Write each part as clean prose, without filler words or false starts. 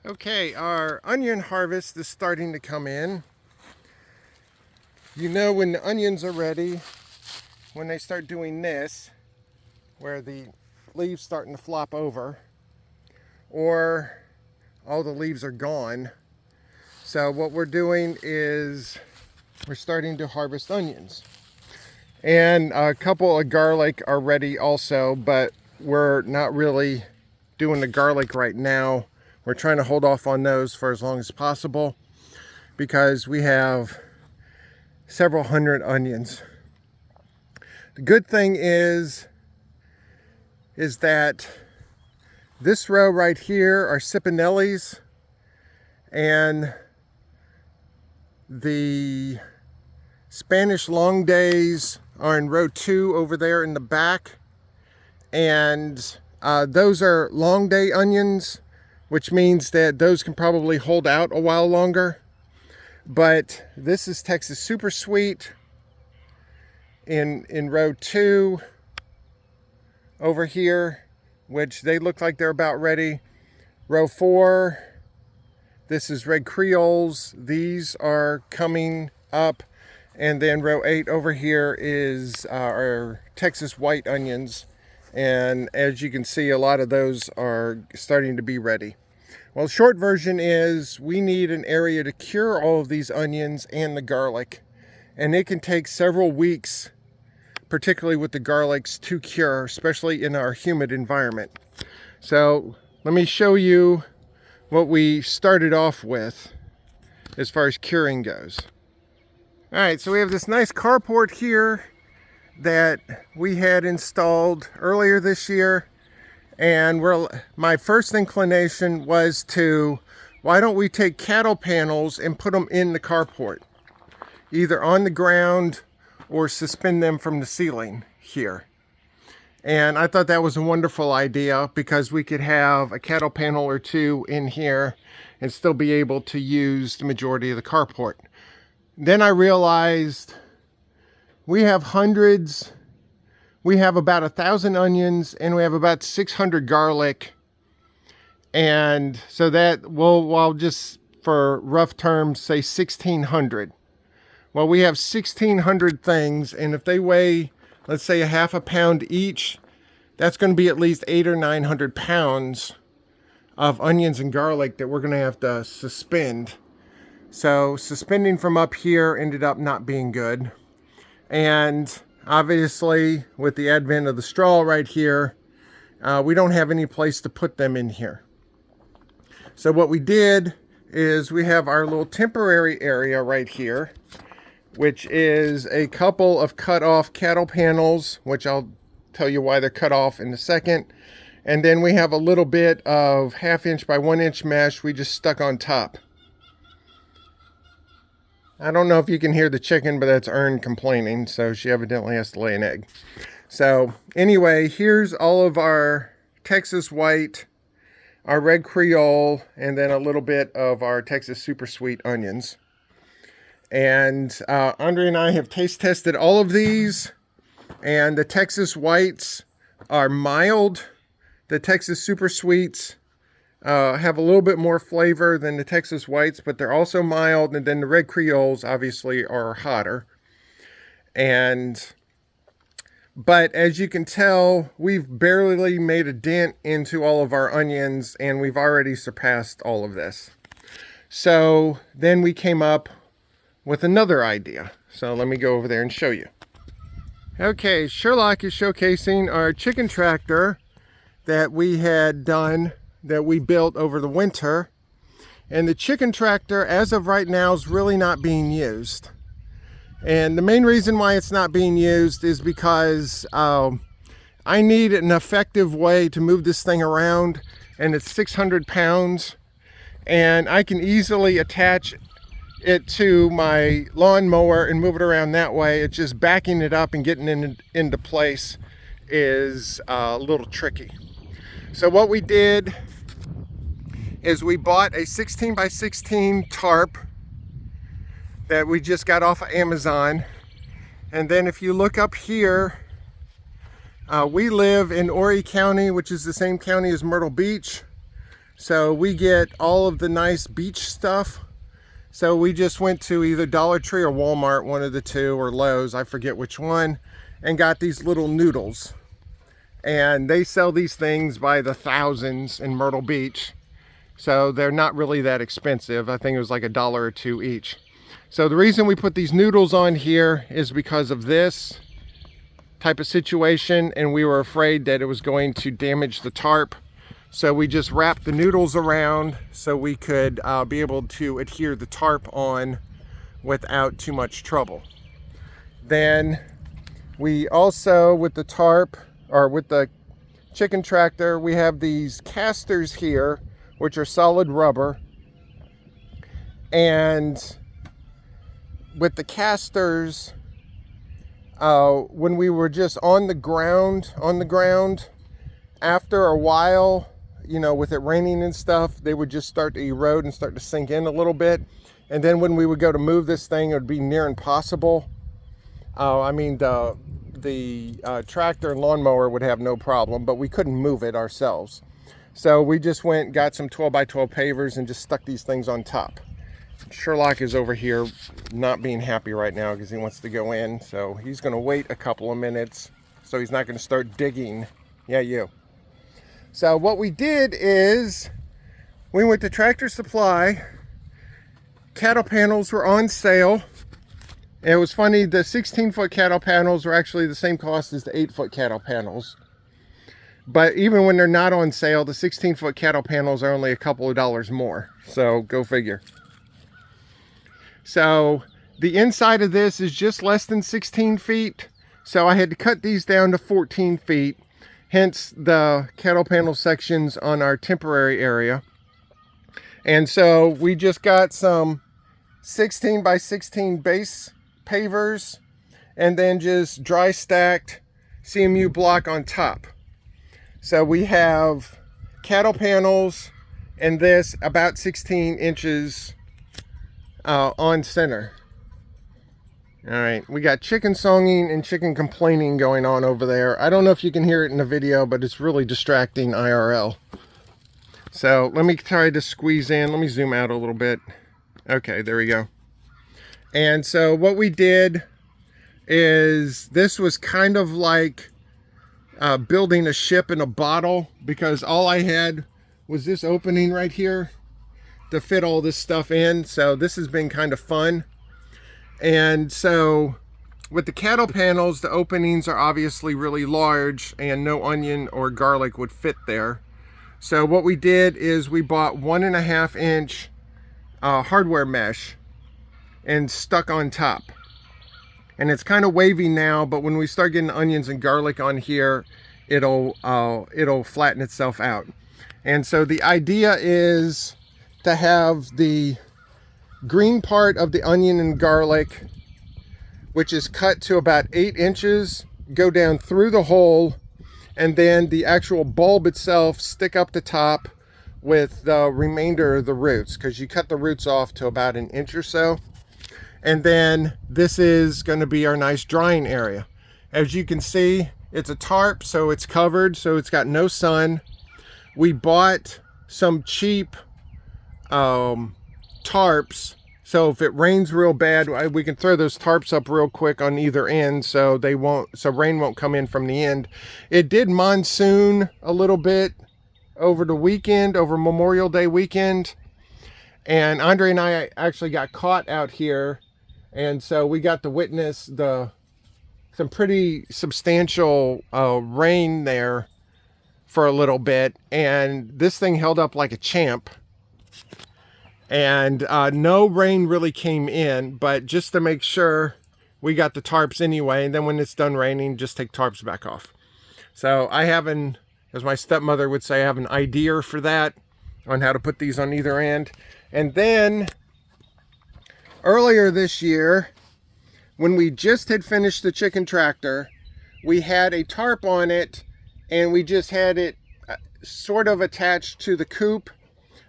Okay, our onion harvest is starting to come in. You know when the onions are ready, when they start doing this, where the leaves starting to flop over, or all the leaves are gone. So what we're doing is we're starting to harvest onions. And a couple of garlic are ready also, but we're not really doing the garlic right now. We're trying to hold off on those for as long as possible because we have several hundred onions. The good thing is that this row right here are Cipinellis, and the Spanish long days are in row 2 over there in the back. And those are long day onions, which means that those can probably hold out a while longer. But this is Texas Super Sweet in row 2 over here, which they look like they're about ready. Row 4, this is Red Creoles. These are coming up. And then row 8 over here is our Texas white onions. And as you can see, a lot of those are starting to be ready. Well, the short version is we need an area to cure all of these onions and the garlic. And it can take several weeks, particularly with the garlics, to cure, especially in our humid environment. So let me show you what we started off with as far as curing goes. All right, so we have this nice carport here that we had installed earlier this year. And my first inclination was why don't we take cattle panels and put them in the carport, either on the ground or suspend them from the ceiling here. And I thought that was a wonderful idea because we could have a cattle panel or two in here and still be able to use the majority of the carport. Then I realized we have hundreds. We have about 1,000 onions and we have about 600 garlic. And so that we'll just, for rough terms, say 1,600. Well, we have 1,600 things, and if they weigh, let's say, a half a pound each, that's going to be at least 800 or 900 pounds of onions and garlic that we're going to have to suspend. So suspending from up here ended up not being good. And obviously, with the advent of the straw right here, we don't have any place to put them in here. So what we did is we have our little temporary area right here, which is a couple of cut off cattle panels, which I'll tell you why they're cut off in a second. And then we have a little bit of 1/2 inch by 1 inch mesh we just stuck on top. I don't know if you can hear the chicken, but that's Ern complaining, so she evidently has to lay an egg. So anyway, here's all of our Texas white, our Red Creole, and then a little bit of our Texas Super Sweet onions. And Andre and I have taste tested all of these, and the Texas whites are mild. The Texas Super Sweets have a little bit more flavor than the Texas whites, but they're also mild. And then the Red Creoles obviously are hotter. But as you can tell, we've barely made a dent into all of our onions, and we've already surpassed all of this. So then we came up with another idea. So let me go over there and show you. Okay, Sherlock is showcasing our chicken tractor that we had done, that we built over the winter. And the chicken tractor, as of right now, is really not being used. And the main reason why it's not being used is because I need an effective way to move this thing around, and it's 600 pounds. And I can easily attach it to my lawnmower and move it around that way. It's just backing it up and getting it into place is a little tricky. So what we did is we bought a 16 by 16 tarp that we just got off of Amazon. And then if you look up here, we live in Horry County, which is the same county as Myrtle Beach. So we get all of the nice beach stuff. So we just went to either Dollar Tree or Walmart, one of the two, or Lowe's, I forget which one, and got these little noodles. And they sell these things by the thousands in Myrtle Beach. So they're not really that expensive. I think it was like $1 or $2 each. So the reason we put these noodles on here is because of this type of situation, and we were afraid that it was going to damage the tarp. So we just wrapped the noodles around so we could be able to adhere the tarp on without too much trouble. Then we also, with the tarp, or with the chicken tractor, we have these casters here, which are solid rubber. And with the casters, when we were just on the ground, after a while, you know, with it raining and stuff, they would just start to erode and start to sink in a little bit. And then when we would go to move this thing, it would be near impossible. The tractor and lawnmower would have no problem, but we couldn't move it ourselves. So we just went, got some 12x12 pavers and just stuck these things on top. Sherlock is over here not being happy right now because he wants to go in. So he's going to wait a couple of minutes. So he's not going to start digging. Yeah, you. So what we did is we went to Tractor Supply. Cattle panels were on sale. And it was funny, the 16-foot cattle panels were actually the same cost as the 8-foot cattle panels. But even when they're not on sale, the 16-foot cattle panels are only a couple of dollars more. So go figure. So the inside of this is just less than 16 feet. So I had to cut these down to 14 feet. Hence the cattle panel sections on our temporary area. And so we just got some 16 by 16 base pavers and then just dry stacked CMU block on top. So we have cattle panels and this about 16 inches on center. All right, we got chicken songing and chicken complaining going on over there. I don't know if you can hear it in the video, but it's really distracting IRL. So let me try to squeeze in. Let me zoom out a little bit. Okay, there we go. And so what we did is, this was kind of like building a ship in a bottle, because all I had was this opening right here to fit all this stuff in. So this has been kind of fun. And so with the cattle panels, the openings are obviously really large and no onion or garlic would fit there. So what we did is we bought 1.5 inch hardware mesh and stuck on top. And it's kind of wavy now, but when we start getting onions and garlic on here, it'll flatten itself out. And so the idea is to have the green part of the onion and garlic, which is cut to about 8 inches, go down through the hole, and then the actual bulb itself stick up the top with the remainder of the roots, because you cut the roots off to about 1 inch or so. And then this is going to be our nice drying area. As you can see, it's a tarp, so it's covered, so it's got no sun. We bought some cheap tarps, so if it rains real bad, we can throw those tarps up real quick on either end, so rain won't come in from the end. It did monsoon a little bit over the weekend, over Memorial Day weekend, and Andre and I actually got caught out here, and so we got to witness some pretty substantial rain there for a little bit, and this thing held up like a champ. And no rain really came in, but just to make sure, we got the tarps anyway. And then when it's done raining, just take tarps back off. So I have as my stepmother would say, I have an idea for that, on how to put these on either end. And then earlier this year, when we just had finished the chicken tractor, we had a tarp on it, and we just had it sort of attached to the coop,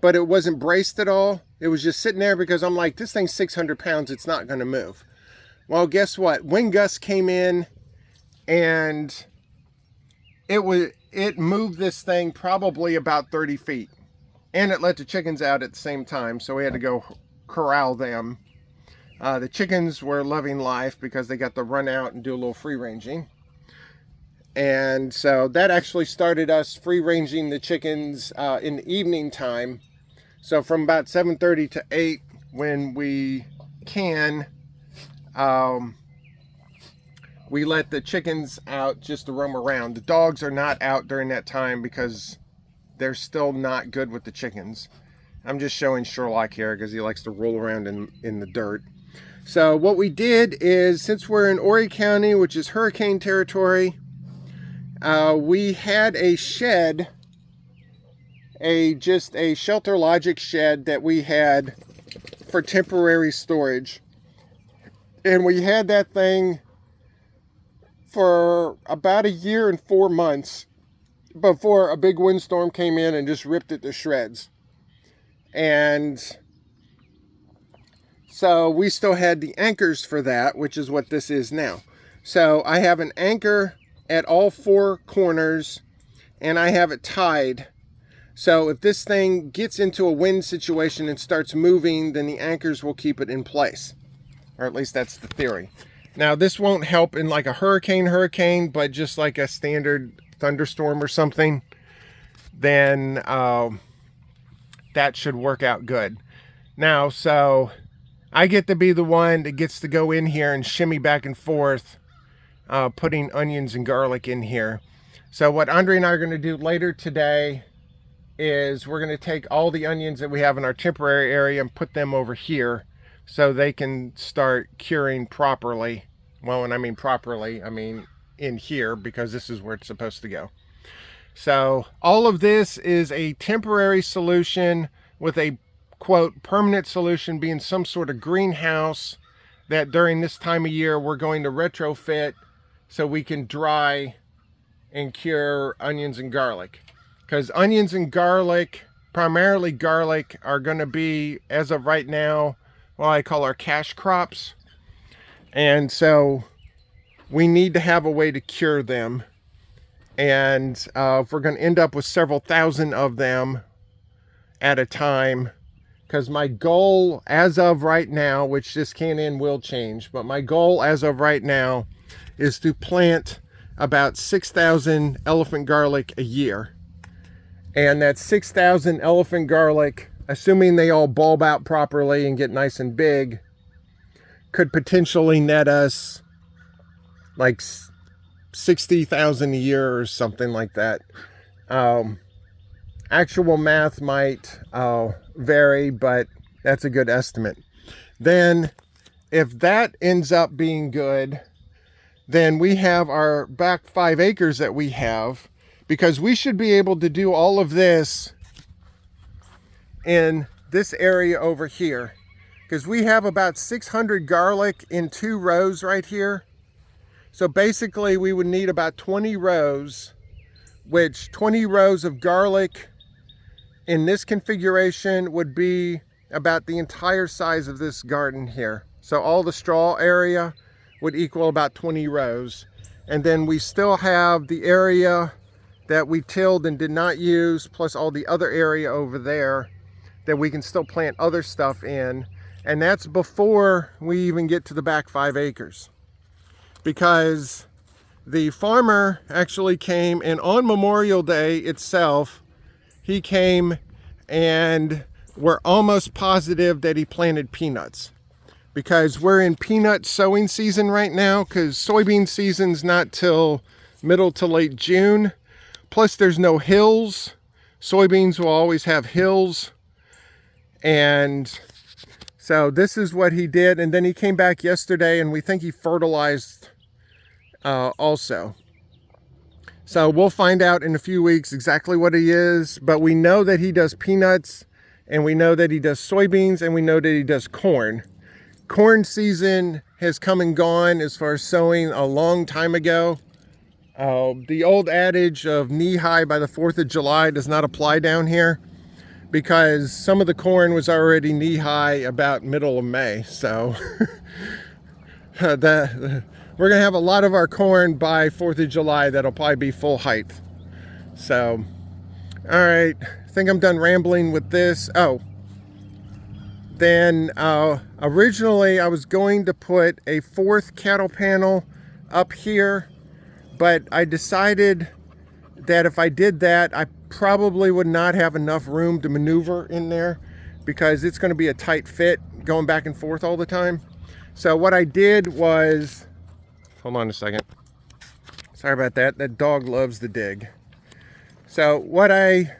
but it wasn't braced at all. It was just sitting there because I'm like, this thing's 600 pounds, it's not going to move. Well, guess what? Wind gusts came in, and it moved this thing probably about 30 feet. and it let the chickens out at the same time, so we had to go corral them. The chickens were loving life because they got to run out and do a little free ranging. And so that actually started us free ranging the chickens in the evening time. So from about 7:30 to 8, when we can, we let the chickens out just to roam around. The dogs are not out during that time because they're still not good with the chickens. I'm just showing Sherlock here because he likes to roll around in the dirt. So what we did is, since we're in Horry County, which is hurricane territory, we had a shed, just a Shelter Logic shed that we had for temporary storage. And we had that thing for about 1 year and 4 months before a big windstorm came in and just ripped it to shreds. And so we still had the anchors for that, which is what this is now. So I have an anchor at all 4 corners, and I have it tied. So if this thing gets into a wind situation and starts moving, then the anchors will keep it in place. Or at least that's the theory. Now this won't help in like a hurricane, but just like a standard thunderstorm or something, then that should work out good. Now, so I get to be the one that gets to go in here and shimmy back and forth, putting onions and garlic in here. So what Andre and I are going to do later today is we're going to take all the onions that we have in our temporary area and put them over here so they can start curing properly. Well, when I mean properly, I mean in here, because this is where it's supposed to go. So all of this is a temporary solution, with a quote permanent solution being some sort of greenhouse that during this time of year we're going to retrofit so we can dry and cure onions and garlic. Because onions and garlic, primarily garlic, are going to be, as of right now, what I call our cash crops. And so we need to have a way to cure them. And if we're going to end up with several thousand of them at a time, because my goal as of right now, which this can and will change, but my goal as of right now is to plant about 6,000 elephant garlic a year. And that 6,000 elephant garlic, assuming they all bulb out properly and get nice and big, could potentially net us like 60,000 a year or something like that. Actual math might vary, but that's a good estimate. Then if that ends up being good, then we have our back 5 acres that we have, because we should be able to do all of this in this area over here, because we have about 600 garlic in 2 rows right here. So basically we would need about 20 rows, which 20 rows of garlic in this configuration would be about the entire size of this garden here. So all the straw area would equal about 20 rows. And then we still have the area that we tilled and did not use, plus all the other area over there that we can still plant other stuff in. And that's before we even get to the back 5 acres. Because the farmer actually came, and on Memorial Day itself, he came and we're almost positive that he planted peanuts. Because we're in peanut sowing season right now, because soybean season's not till middle to late June. Plus there's no hills. Soybeans will always have hills. And so this is what he did. And then he came back yesterday and we think he fertilized also. So we'll find out in a few weeks exactly what he is. But we know that he does peanuts, and we know that he does soybeans, and we know that he does corn. Corn season has come and gone as far as sowing a long time ago. The old adage of knee high by the 4th of July does not apply down here, because some of the corn was already knee high about middle of May. So we're going to have a lot of our corn by 4th of July that'll probably be full height. So, all right. think I'm done rambling with this. Oh, then originally I was going to put a 4th cattle panel up here, but I decided that if I did that, I probably would not have enough room to maneuver in there, because it's going to be a tight fit going back and forth all the time. So what I did was, hold on a second. Sorry about that. That dog loves to dig. So what I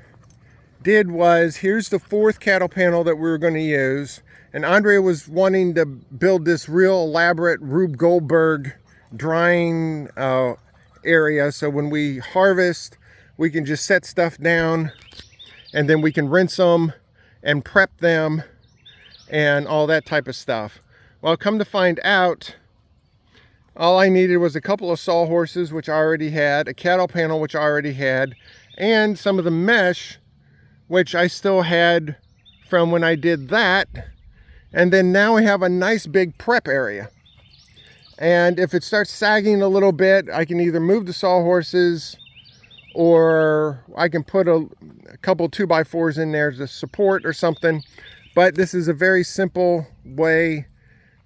did was, here's the 4th cattle panel that we were going to use. And Andrea was wanting to build this real elaborate Rube Goldberg drying area. So when we harvest, we can just set stuff down and then we can rinse them and prep them and all that type of stuff. Well, come to find out, all I needed was a couple of sawhorses, which I already had, a cattle panel, which I already had, and some of the mesh, which I still had from when I did that. And then now we have a nice big prep area. And if it starts sagging a little bit, I can either move the sawhorses, or I can put a couple 2x4s in there to support or something. But this is a very simple way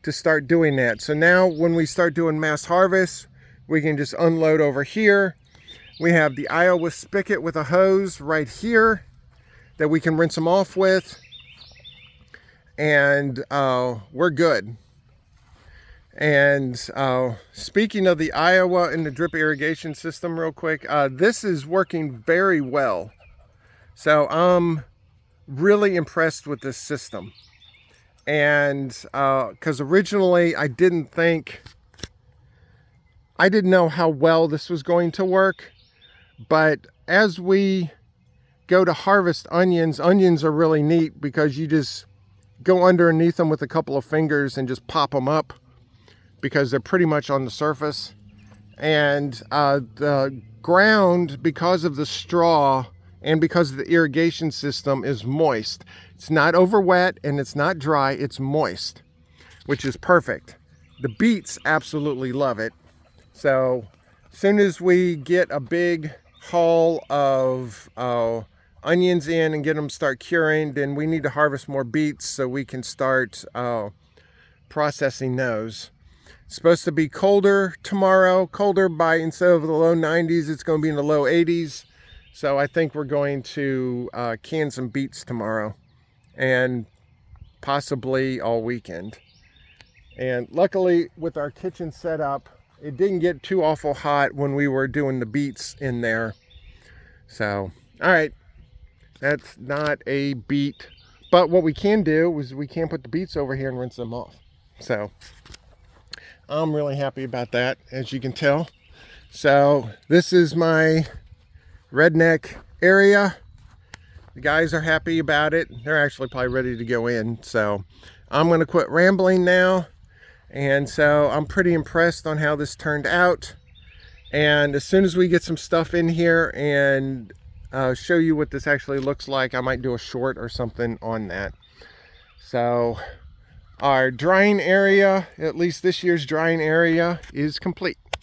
to start doing that. So now when we start doing mass harvest, we can just unload over here. We have the Iowa spigot with a hose right here that we can rinse them off with, and we're good. And speaking of the Iowa and the drip irrigation system real quick, this is working very well. So I'm really impressed with this system. And because originally I didn't know how well this was going to work, but as we go to harvest onions are really neat, because you just go underneath them with a couple of fingers and just pop them up, because they're pretty much on the surface. And the ground, because of the straw and because of the irrigation system, is moist. It's not over wet and it's not dry, it's moist, which is perfect. The beets absolutely love it. So as soon as we get a big haul of onions in and get them start curing, then we need to harvest more beets so we can start processing those. It's supposed to be colder tomorrow, colder by, instead of the low 90s, it's going to be in the low 80s. So I think we're going to can some beets tomorrow, and possibly all weekend. And luckily with our kitchen set up, it didn't get too awful hot when we were doing the beets in there. So, all right, that's not a beet, but what we can do is we can put the beets over here and rinse them off. So I'm really happy about that, as you can tell. So this is my redneck area. The guys are happy about it. They're actually probably ready to go in. So I'm going to quit rambling now. And so I'm pretty impressed on how this turned out. And as soon as we get some stuff in here and show you what this actually looks like, I might do a short or something on that. So our drying area, at least this year's drying area, is complete.